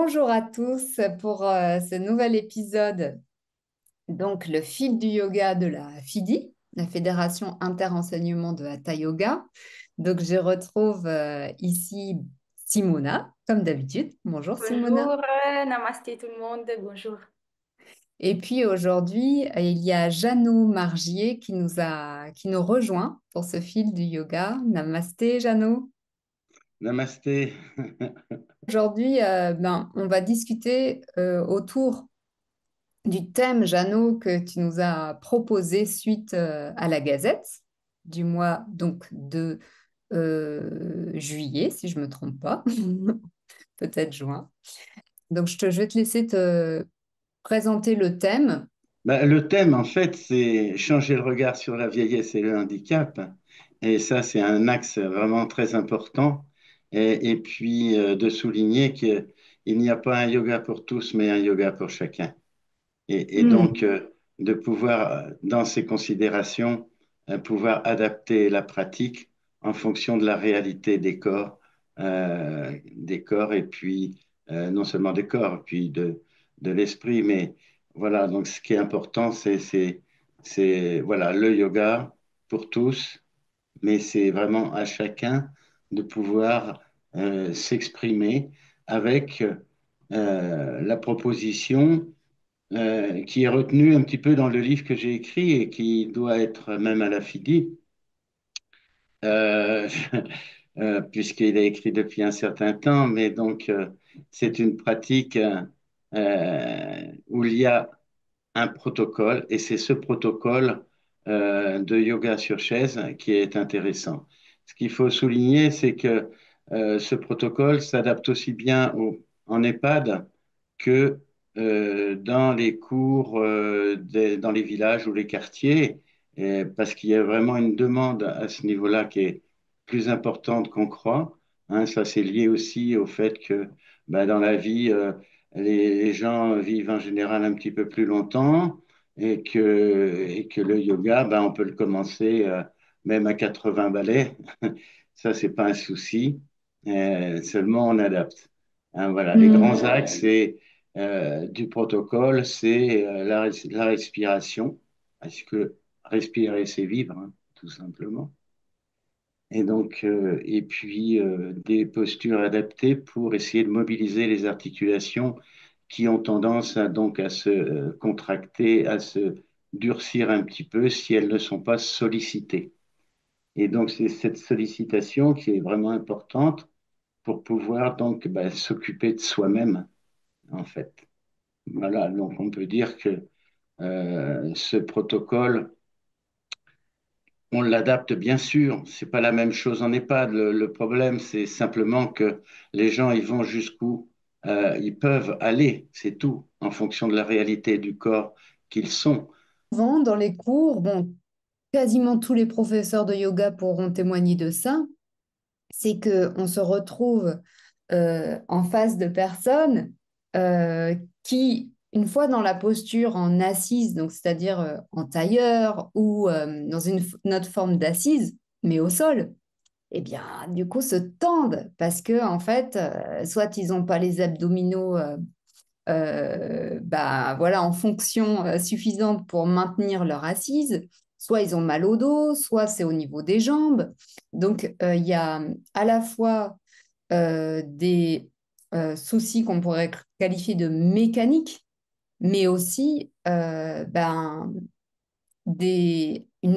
Bonjour à tous pour ce nouvel épisode, donc le fil du yoga de la FIDI, la Fédération Inter-Enseignement de Hatha Yoga. Donc je retrouve ici Simona, comme d'habitude. Bonjour Simona. Bonjour, namasté tout le monde, bonjour. Et puis aujourd'hui, il y a Jeannot Margier qui nous rejoint pour ce fil du yoga. Namasté Jeannot. Namasté. Aujourd'hui, on va discuter autour du thème, Jeannot, que tu nous as proposé suite à la Gazette du mois donc de juillet, si je ne me trompe pas, peut-être juin. Donc, je vais te laisser te présenter le thème. Le thème, en fait, c'est changer le regard sur la vieillesse et le handicap. Et ça, c'est un axe vraiment très important. Et puis, de souligner qu'il n'y a pas un yoga pour tous, mais un yoga pour chacun. Et donc, Hmm. de pouvoir, dans ces considérations, pouvoir adapter la pratique en fonction de la réalité des corps et puis non seulement des corps, puis de l'esprit. Mais voilà, donc ce qui est important, c'est voilà, le yoga pour tous, mais c'est vraiment à chacun de pouvoir s'exprimer avec la proposition qui est retenu un petit peu dans le livre que j'ai écrit et qui doit être même à la FIDI, euh, puisqu'il a écrit depuis un certain temps, mais donc c'est une pratique où il y a un protocole et c'est ce protocole de yoga sur chaise qui est intéressant. Ce qu'il faut souligner, c'est que ce protocole s'adapte aussi bien en EHPAD que dans les cours, dans les villages ou les quartiers, parce qu'il y a vraiment une demande à ce niveau-là qui est plus importante qu'on croit. Hein. Ça, c'est lié aussi au fait que ben, dans la vie, les gens vivent en général un petit peu plus longtemps et que le yoga, ben, on peut le commencer même à 80 balais. Ça, c'est pas un souci. Seulement, on adapte. Hein, voilà, les grands Hmm. axes du protocole, c'est la respiration, parce que respirer, c'est vivre, hein, tout simplement. Et donc, et puis des postures adaptées pour essayer de mobiliser les articulations qui ont tendance donc à se contracter, à se durcir un petit peu si elles ne sont pas sollicitées. Et donc, c'est cette sollicitation qui est vraiment importante pour pouvoir donc ben, s'occuper de soi-même, en fait. Voilà, donc on peut dire que ce protocole, on l'adapte bien sûr. C'est pas la même chose en EHPAD. Le problème, c'est simplement que les gens, ils vont jusqu'où ils peuvent aller, c'est tout, en fonction de la réalité du corps qu'ils sont. Souvent, dans les cours, bon, quasiment tous les professeurs de yoga pourront témoigner de ça, c'est qu'on se retrouve en face de personnes qui, une fois dans la posture en assise, donc c'est-à-dire en tailleur ou dans une autre forme d'assise, mais au sol, eh bien, du coup, se tendent parce que, en fait, soit ils n'ont pas les abdominaux voilà, en fonction suffisante pour maintenir leur assise, soit ils ont mal au dos, soit c'est au niveau des jambes. Donc, il y a à la fois des soucis qu'on pourrait qualifier de mécaniques, mais aussi une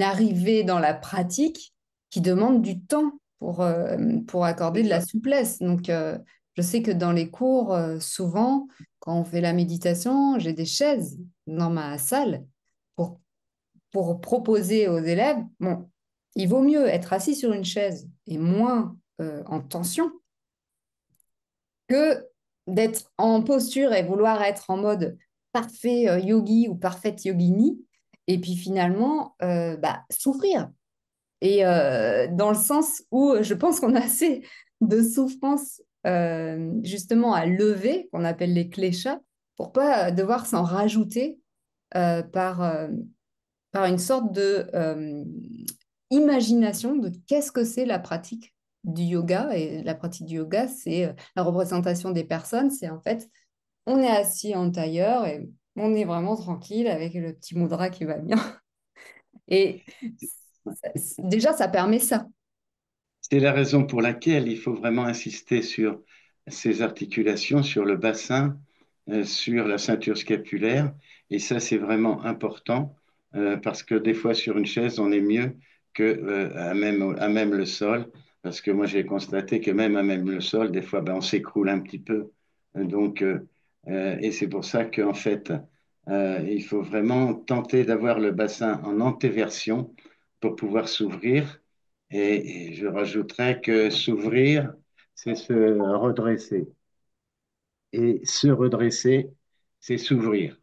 arrivée dans la pratique qui demande du temps pour accorder C'est de la ça. souplesse. Donc, je sais que dans les cours, souvent, quand on fait la méditation, j'ai des chaises dans ma salle pour, pour proposer aux élèves, bon, il vaut mieux être assis sur une chaise et moins en tension que d'être en posture et vouloir être en mode parfait yogi ou parfaite yogini, et puis finalement souffrir. Et dans le sens où je pense qu'on a assez de souffrance justement à lever, qu'on appelle les kleshas, pour pas devoir s'en rajouter par une sorte de imagination de qu'est-ce que c'est la pratique. du yoga. Et la pratique du yoga, c'est la représentation des personnes. C'est en fait, on est assis en tailleur et on est vraiment tranquille avec le petit mudra qui va bien. Et déjà, ça permet ça. C'est la raison pour laquelle il faut vraiment insister sur ces articulations, sur le bassin, sur la ceinture scapulaire. Et ça, c'est vraiment important parce que des fois, sur une chaise, on est mieux que à même le sol. Parce que moi, j'ai constaté que même à même le sol, des fois, ben, on s'écroule un petit peu. Donc, et c'est pour ça qu'en fait, il faut vraiment tenter d'avoir le bassin en antéversion pour pouvoir s'ouvrir et je rajouterais que s'ouvrir, c'est se redresser. Et se redresser, c'est s'ouvrir.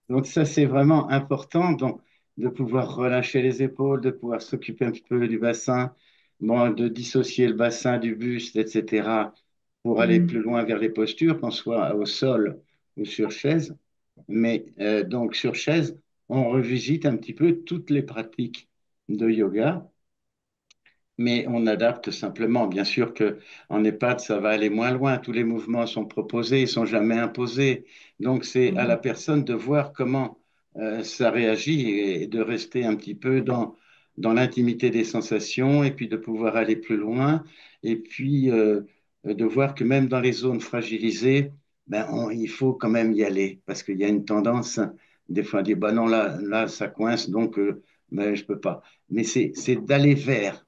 Donc ça, c'est vraiment important donc, de pouvoir relâcher les épaules, de pouvoir s'occuper un petit peu du bassin, bon, de dissocier le bassin du buste, etc., pour aller Mm. plus loin vers les postures, qu'on soit au sol ou sur chaise. Mais donc sur chaise, on revisite un petit peu toutes les pratiques de yoga mais on adapte simplement. Bien sûr que en EHPAD, ça va aller moins loin. Tous les mouvements sont proposés, ils sont jamais imposés. Donc, c'est à la Mm. personne de voir comment ça réagit et de rester un petit peu dans l'intimité des sensations et puis de pouvoir aller plus loin. Et puis, de voir que même dans les zones fragilisées, ben, il faut quand même y aller parce qu'il y a une tendance, des fois, à dire, bah non, là, ça coince, donc ben, je peux pas mais c'est d'aller vers.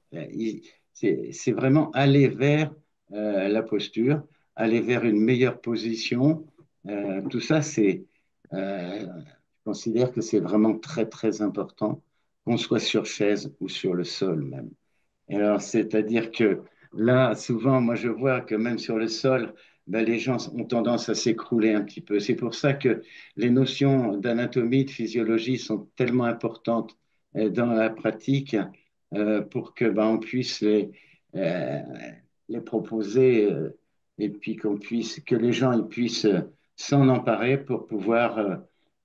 C'est vraiment aller vers la posture, aller vers une meilleure position. Tout ça, je considère que c'est vraiment très, très important, qu'on soit sur chaise ou sur le sol même. Et alors, c'est-à-dire que là, souvent, moi, je vois que même sur le sol, ben, les gens ont tendance à s'écrouler un petit peu. C'est pour ça que les notions d'anatomie, de physiologie sont tellement importantes dans la pratique pour que ben, on puisse euh, les proposer et puis que les gens ils puissent s'en emparer pour pouvoir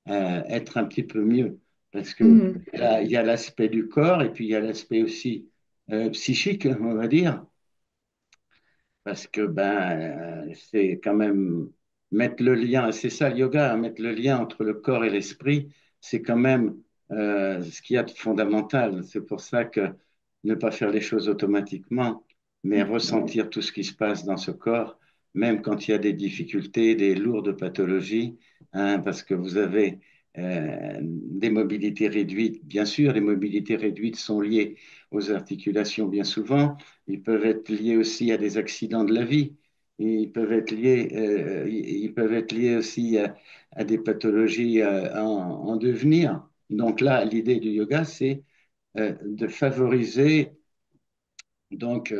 être un petit peu mieux. Parce que Mm. là, il y a l'aspect du corps et puis il y a l'aspect aussi psychique, on va dire, parce que ben, c'est quand même mettre le lien, c'est ça le yoga, hein, mettre le lien entre le corps et l'esprit, c'est quand même ce qu'il y a de fondamental. C'est pour ça que ne pas faire les choses automatiquement, mais ressentir tout ce qui se passe dans ce corps, même quand il y a des difficultés, des lourdes pathologies, hein, parce que vous avez des mobilités réduites. Bien sûr, les mobilités réduites sont liées aux articulations bien souvent, ils peuvent être liés aussi à des accidents de la vie. Ils peuvent être liés aussi à des pathologies en devenir. Donc là, l'idée du yoga, c'est de favoriser, donc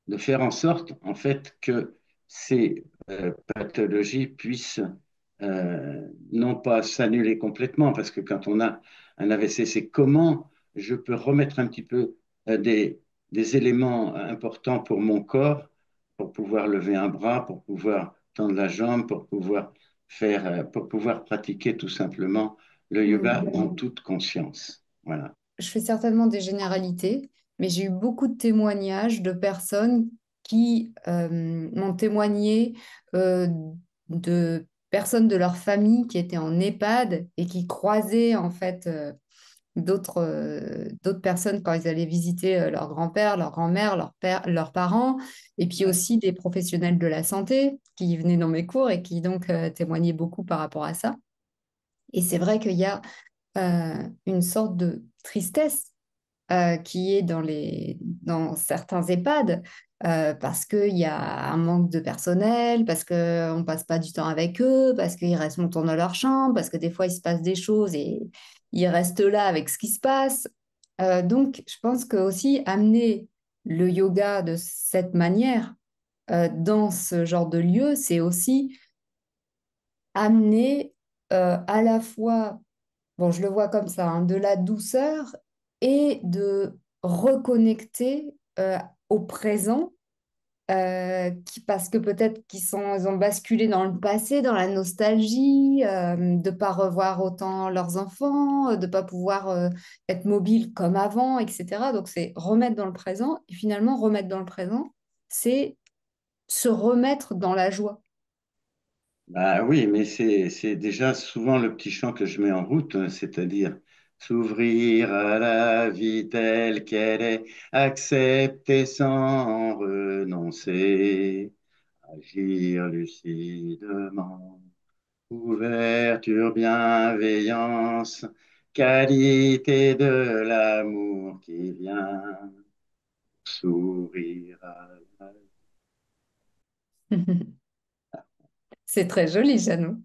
de faire en sorte, en fait, que ces pathologies puissent non pas s'annuler complètement, parce que quand on a un AVC, c'est comment je peux remettre un petit peu euh, des, des éléments importants pour mon corps, pour pouvoir lever un bras, pour pouvoir tendre la jambe, pour pouvoir pratiquer tout simplement le yoga Mm. en toute conscience. Voilà. Je fais certainement des généralités, mais j'ai eu beaucoup de témoignages de personnes qui m'ont témoigné euh, de personnes de leur famille qui étaient en EHPAD et qui croisaient en fait d'autres personnes quand ils allaient visiter leur grand-père, leur grand-mère, leur père, leurs parents, et puis Ouais. aussi des professionnels de la santé qui venaient dans mes cours et qui donc témoignaient beaucoup par rapport à ça. Et c'est vrai qu'il y a une sorte de tristesse qui est dans certains EHPAD parce qu'il y a un manque de personnel, parce qu'on ne passe pas du temps avec eux, parce qu'ils restent longtemps dans leur chambre, parce que des fois il se passe des choses et ils restent là avec ce qui se passe. Donc je pense que aussi amener le yoga de cette manière dans ce genre de lieu, c'est aussi amener à la fois bon, je le vois comme ça, hein, de la douceur et de reconnecter au présent parce que peut-être ils ont basculé dans le passé, dans la nostalgie, de pas revoir autant leurs enfants, de pas pouvoir être mobile comme avant, etc. Donc c'est remettre dans le présent. Et finalement, remettre dans le présent, c'est se remettre dans la joie. Bah oui, mais c'est déjà souvent le petit chant que je mets en route, c'est-à-dire s'ouvrir à la vie telle qu'elle est, accepter sans renoncer, agir lucidement, ouverture, bienveillance, qualité de l'amour qui vient, sourire à la C'est très joli, Jeannot.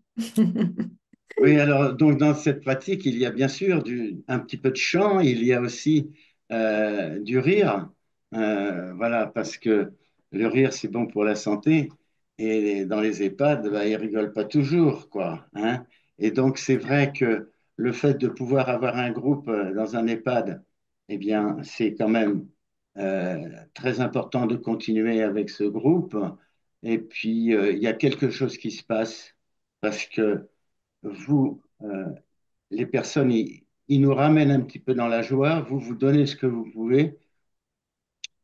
Oui, alors donc dans cette pratique, il y a bien sûr un petit peu de chant, il y a aussi du rire, voilà, parce que le rire c'est bon pour la santé et dans les EHPAD, bah, ils rigolent pas toujours, quoi, hein. Et donc c'est vrai que le fait de pouvoir avoir un groupe dans un EHPAD, eh bien c'est quand même très important de continuer avec ce groupe. Et puis il y a quelque chose qui se passe parce que vous, les personnes, ils nous ramènent un petit peu dans la joie. Vous, vous donnez ce que vous pouvez.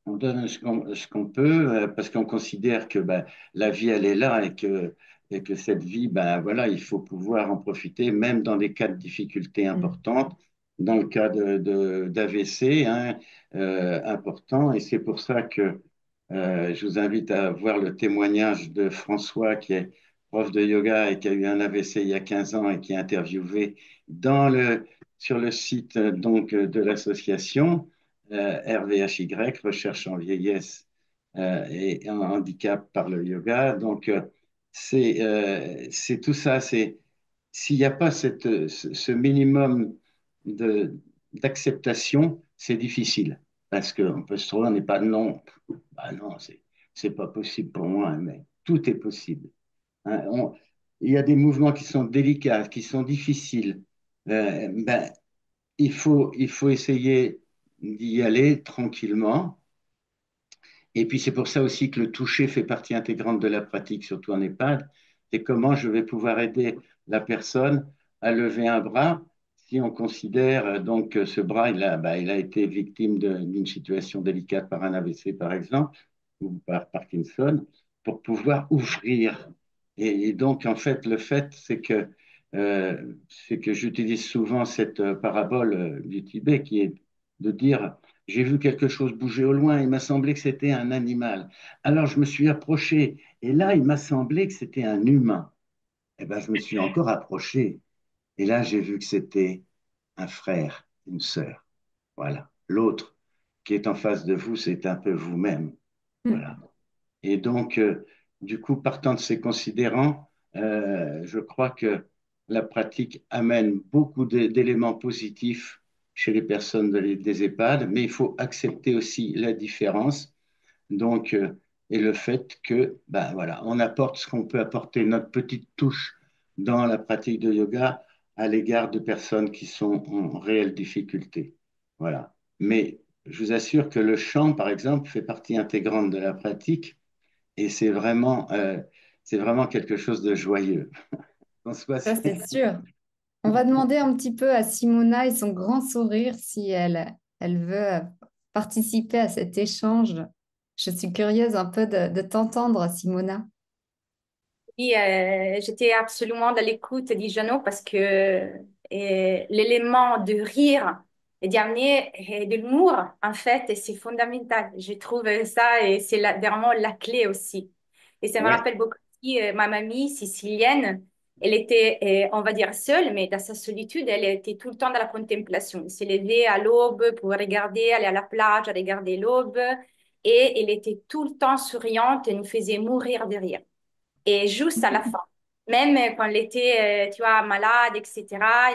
On donne ce qu'on peut parce qu'on considère que ben, la vie, elle est là et que cette vie, ben, voilà, il faut pouvoir en profiter, même dans des cas de difficultés Mm. importantes, dans le cas d'AVC hein, important. Et c'est pour ça que je vous invite à voir le témoignage de François, qui est prof de yoga et qui a eu un AVC il y a 15 ans et qui est interviewé sur le site donc, de l'association. RVHY, recherche en vieillesse et en handicap par le yoga. Donc, c'est tout ça. S'il n'y a pas ce minimum de, d'acceptation, c'est difficile. Parce qu'on peut se trouver, on n'est pas non, bah non, c'est pas possible pour moi, hein, mais tout est possible. Hein. Il y a des mouvements qui sont délicats, qui sont difficiles. Ben, il faut essayer d'y aller tranquillement. Et puis c'est pour ça aussi que le toucher fait partie intégrante de la pratique, surtout en EHPAD. C'est comment je vais pouvoir aider la personne à lever un bras si on considère donc que ce bras, il a été victime d'une situation délicate par un AVC, par exemple, ou par Parkinson, pour pouvoir ouvrir. Et donc, en fait, le fait, c'est que j'utilise souvent cette parabole du Tibet qui est de dire j'ai vu quelque chose bouger au loin, il m'a semblé que c'était un animal. Alors je me suis approché, et là, il m'a semblé que c'était un humain. Eh bien, je me suis encore approché, et là, j'ai vu que c'était un frère, une sœur. Voilà. L'autre qui est en face de vous, c'est un peu vous-même. Voilà. Mm. Et donc, du coup, partant de ces considérants, je crois que la pratique amène beaucoup d'éléments positifs chez les personnes des EHPAD, mais il faut accepter aussi la différence. Donc, et le fait que, ben voilà, on apporte ce qu'on peut apporter, notre petite touche dans la pratique de yoga à l'égard de personnes qui sont en réelle difficulté. Voilà. Mais je vous assure que le chant, par exemple, fait partie intégrante de la pratique et c'est vraiment quelque chose de joyeux. François, Ça, c'est sûr. On va demander un petit peu à Simona et son grand sourire si elle veut participer à cet échange. Je suis curieuse un peu de t'entendre, Simona. Oui, j'étais absolument dans l'écoute du Jeannot parce que l'élément de rire et d'amener de l'humour, en fait, c'est fondamental. Je trouve ça et c'est vraiment la clé aussi. Et ça me ouais, rappelle beaucoup aussi ma mamie sicilienne. Elle était, on va dire, seule, mais dans sa solitude, elle était tout le temps dans la contemplation. Elle s'est levée à l'aube pour regarder, aller à la plage, regarder l'aube. Et elle était tout le temps souriante et nous faisait mourir de rire. Et juste à la fin, même quand elle était, tu vois, malade, etc.,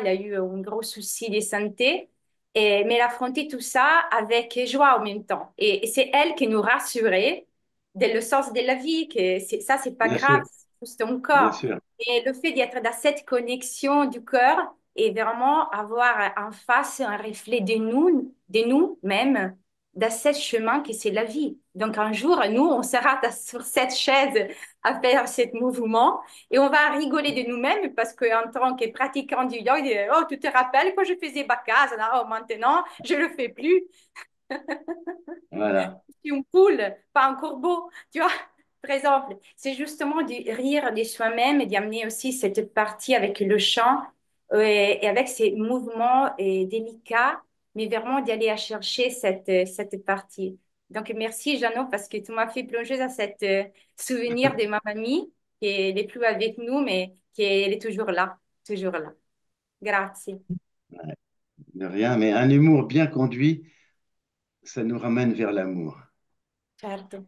il a eu un gros souci de santé, mais elle a affronté tout ça avec joie en même temps. Et c'est elle qui nous rassurait de le sens de la vie, que ça, c'est pas bien grave, sûr, c'est juste un bien corps. sûr. Et le fait d'être dans cette connexion du cœur et vraiment avoir en face un reflet de nous-mêmes, dans ce chemin que c'est la vie. Donc un jour, nous, on sera sur cette chaise à faire ce mouvement et on va rigoler de nous-mêmes parce qu'en tant que pratiquant du yoga, il dit, oh, tu te rappelles quand je faisais Bakasana, oh, maintenant, je le fais plus. Voilà. Je suis une poule, pas un corbeau, tu vois. Par exemple, c'est justement de rire de soi-même et d'amener aussi cette partie avec le chant et avec ces mouvements délicats, mais vraiment d'aller à chercher cette partie. Donc, merci, Jeannot, parce que tu m'as fait plonger dans cette souvenir de ma mamie qui n'est plus avec nous, mais qui elle est toujours là, toujours là. Grazie. Ouais, de rien, mais un humour bien conduit, ça nous ramène vers l'amour. Certo,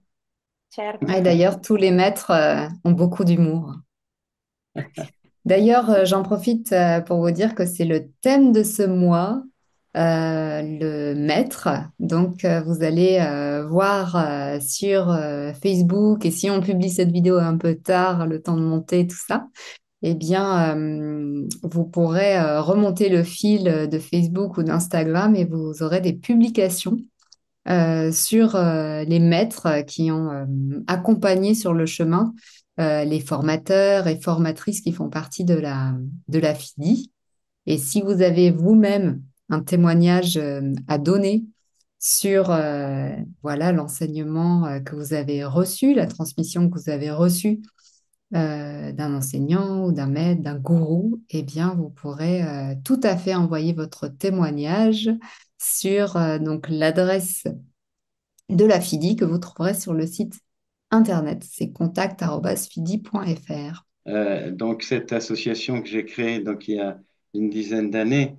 certo. Et d'ailleurs, tous les maîtres ont beaucoup d'humour. D'ailleurs, j'en profite pour vous dire que c'est le thème de ce mois, le maître. Donc, vous allez voir sur Facebook, et si on publie cette vidéo un peu tard, le temps de monter, tout ça, eh bien, vous pourrez remonter le fil de Facebook ou d'Instagram et vous aurez des publications sur les maîtres qui ont accompagné sur le chemin les formateurs et formatrices qui font partie de la FIDI. Et si vous avez vous-même un témoignage à donner sur voilà, l'enseignement que vous avez reçu, la transmission que vous avez reçue d'un enseignant ou d'un maître, d'un gourou, eh bien, vous pourrez tout à fait envoyer votre témoignage sur donc l'adresse de la FIDI que vous trouverez sur le site internet. C'est contact@fidi.fr. Donc, cette association que j'ai créée donc, il y a une dizaine d'années,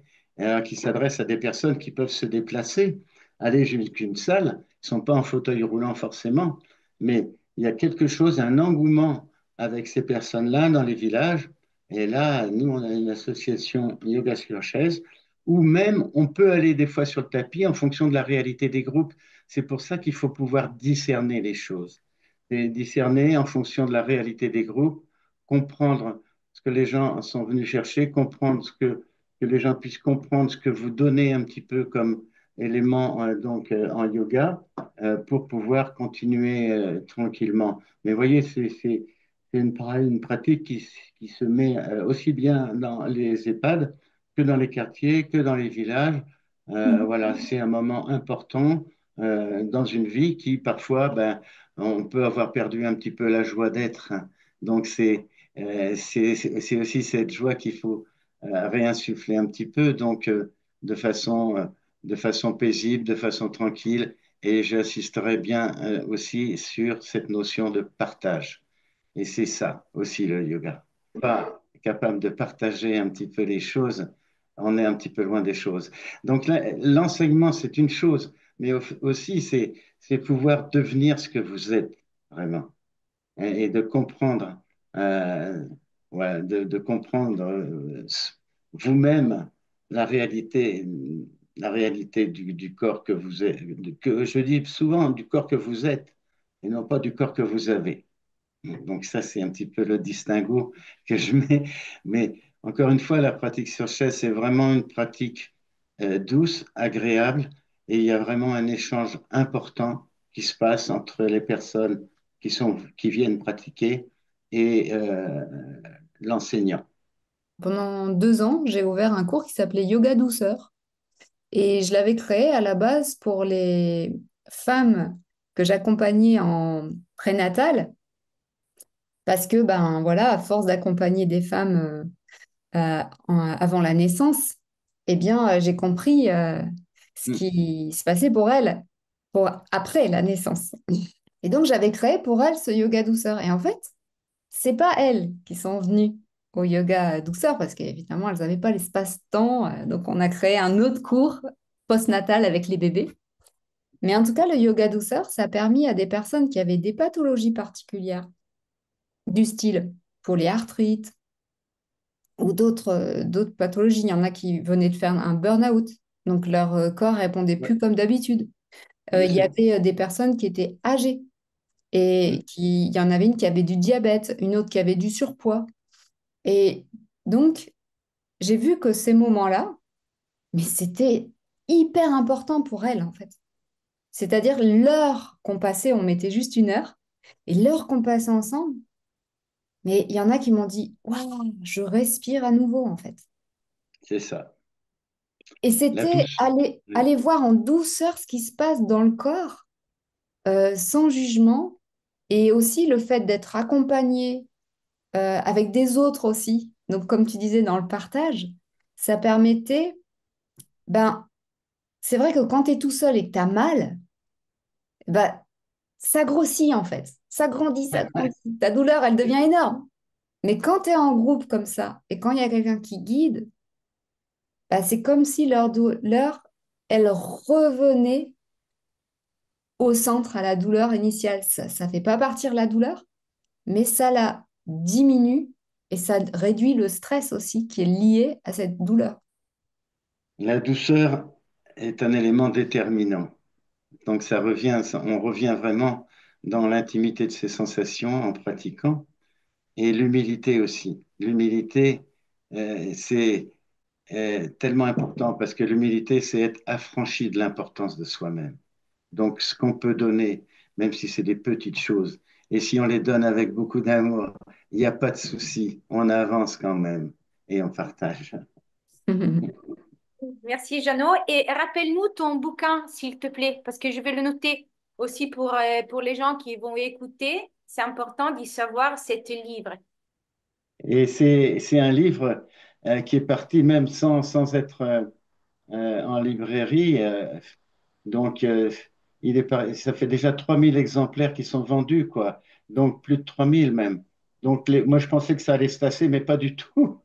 qui s'adresse à des personnes qui peuvent se déplacer, aller jusqu'à une salle, ils ne sont pas en fauteuil roulant forcément, mais il y a quelque chose, un engouement avec ces personnes-là dans les villages. Et là, nous, on a une association Yoga sur chaise, où même on peut aller des fois sur le tapis en fonction de la réalité des groupes. C'est pour ça qu'il faut pouvoir discerner les choses. Et discerner en fonction de la réalité des groupes, comprendre ce que les gens sont venus chercher, comprendre que les gens puissent comprendre ce que vous donnez un petit peu comme élément en yoga pour pouvoir continuer tranquillement. Mais vous voyez, c'est une pratique qui se met aussi bien dans les EHPAD que dans les quartiers, que dans les villages. Voilà, c'est un moment important dans une vie qui parfois, ben, on peut avoir perdu un petit peu la joie d'être. Donc c'est aussi cette joie qu'il faut réinsuffler un petit peu, donc de façon paisible, de façon tranquille. Et j'insisterai bien aussi sur cette notion de partage. Et c'est ça aussi le yoga. Pas capable de partager un petit peu les choses, on est un petit peu loin des choses. Donc l'enseignement, c'est une chose, mais aussi c'est pouvoir devenir ce que vous êtes vraiment et de comprendre, euh, ouais, de comprendre vous-même la réalité, la réalité du corps que vous êtes, que je dis souvent du corps que vous êtes et non pas du corps que vous avez. Donc ça, c'est un petit peu le distinguo que je mets. Mais encore une fois, la pratique sur chaise, c'est vraiment une pratique douce, agréable, et il y a vraiment un échange important qui se passe entre les personnes qui viennent pratiquer et l'enseignant. Pendant 2 ans, j'ai ouvert un cours qui s'appelait Yoga Douceur. Et je l'avais créé à la base pour les femmes que j'accompagnais en prénatal, parce que, ben voilà, à force d'accompagner des femmes avant la naissance, eh bien, j'ai compris ce Hmm. qui se passait pour elles pour après la naissance. Et donc, j'avais créé pour elles ce yoga douceur. Et en fait, c'est pas elles qui sont venues au yoga douceur parce qu'évidemment, elles n'avaient pas l'espace-temps. Donc, on a créé un autre cours postnatal avec les bébés. Mais en tout cas, le yoga douceur, ça a permis à des personnes qui avaient des pathologies particulières, du style polyarthrite ou d'autres pathologies. Il y en a qui venaient de faire un burn-out. Donc, leur corps répondait Ouais, plus comme d'habitude. bien Il y sûr. avait des personnes qui étaient âgées Hmm. et il y en avait une qui avait du diabète, une autre qui avait du surpoids. Et donc, j'ai vu que ces moments-là, mais c'était hyper important pour elles, en fait. C'est-à-dire l'heure qu'on passait, on mettait juste une heure, et l'heure qu'on passait ensemble, mais il y en a qui m'ont dit, waouh, je respire à nouveau en fait. C'est ça. Et La c'était douce. aller voir en douceur ce qui se passe dans le corps, sans jugement, et aussi le fait d'être accompagné avec des autres aussi. Donc, comme tu disais dans le partage, ça permettait, ben, c'est vrai que quand tu es tout seul et que tu as mal, ben, ça grossit en fait. Ça grandit, ça grandit. Ta douleur, elle devient énorme. Mais quand tu es en groupe comme ça et quand il y a quelqu'un qui guide, ben, c'est comme si leur douleur, elle revenait au centre, à la douleur initiale. Ça ne fait pas partir la douleur, mais ça la diminue et ça réduit le stress aussi qui est lié à cette douleur. La douceur est un élément déterminant. Donc on revient vraiment dans l'intimité de ses sensations en pratiquant. Et l'humilité aussi. L'humilité, c'est tellement important parce que l'humilité, c'est être affranchi de l'importance de soi-même. Donc, ce qu'on peut donner, même si c'est des petites choses, et si on les donne avec beaucoup d'amour, il n'y a pas de souci, on avance quand même et on partage. Merci, Jeannot. Et rappelle-nous ton bouquin, s'il te plaît, parce que je vais le noter aussi pour les gens qui vont écouter. C'est important d'y savoir cet livre. Et c'est un livre qui est parti même sans être en librairie. Donc, ça fait déjà 3 000 exemplaires qui sont vendus, quoi. Donc, plus de 3 000 même. Donc, moi, je pensais que ça allait se tasser, mais pas du tout.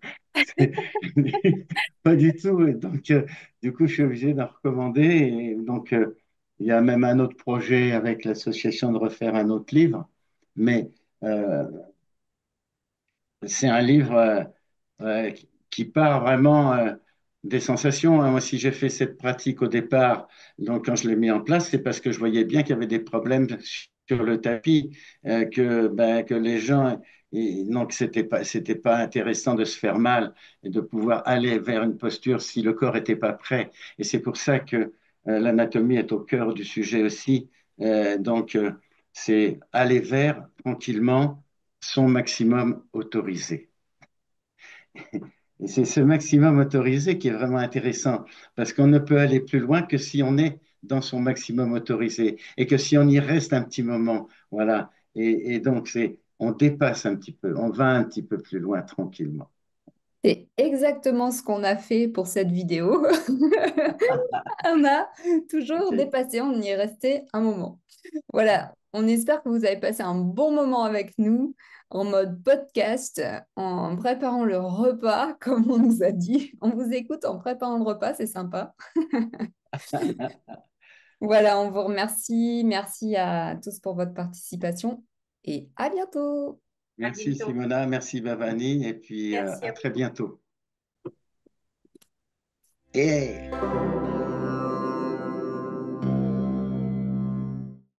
Pas du tout. Et donc, du coup, je suis obligé d'en recommander. Et donc, il y a même un autre projet avec l'association de refaire un autre livre. Mais euh, c'est un livre qui part vraiment des sensations, hein. Moi, si j'ai fait cette pratique au départ, donc quand je l'ai mis en place, c'est parce que je voyais bien qu'il y avait des problèmes sur le tapis, que les gens, donc c'était pas intéressant de se faire mal et de pouvoir aller vers une posture si le corps n'était pas prêt. Et c'est pour ça que l'anatomie est au cœur du sujet aussi. Donc, c'est aller vers tranquillement son maximum autorisé. Et c'est ce maximum autorisé qui est vraiment intéressant, parce qu'on ne peut aller plus loin que si on est dans son maximum autorisé, et que si on y reste un petit moment, voilà. Et donc, on dépasse un petit peu, on va un petit peu plus loin tranquillement. C'est exactement ce qu'on a fait pour cette vidéo. On a toujours OK. dépassé, on y est resté un moment. Voilà, on espère que vous avez passé un bon moment avec nous en mode podcast, en préparant le repas, comme on nous a dit. On vous écoute en préparant le repas, c'est sympa. Voilà, on vous remercie. Merci à tous pour votre participation et à bientôt. À Merci bientôt. Simona, merci Bavani, et puis Merci à à très vous. bientôt. Et